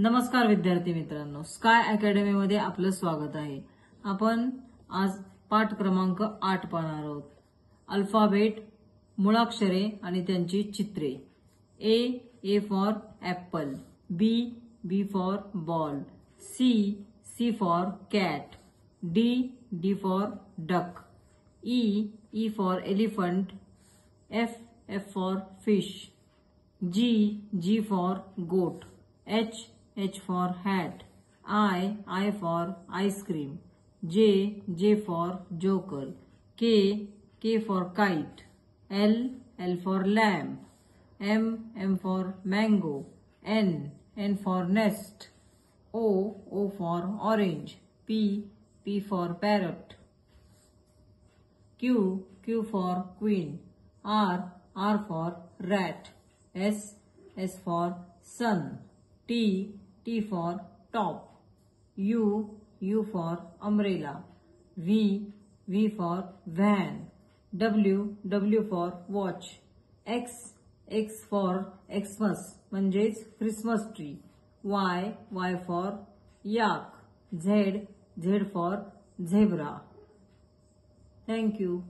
नमस्कार विद्यार्थी मित्रांनो, स्काय अकॅडमी मध्ये आपलं स्वागत आहे। आपण आज पाठ क्रमांक 8 पाहणार आहोत। अल्फाबेट, मुळाक्षरे आणि त्यांची चित्रे। A for apple, B for ball, C for cat, D for duck, E for elephant, F for fish, G for गोट, H for hat, I for ice cream, J for joker, K for kite, L for lamb, M for mango, N for nest, O for orange, P for parrot, Q for queen, R for rat, S for sun, T for top, U for umbrella, V for van, W for watch, X for Xmas म्हणजेच Christmas tree, Y for yak, Z for zebra. Thank you.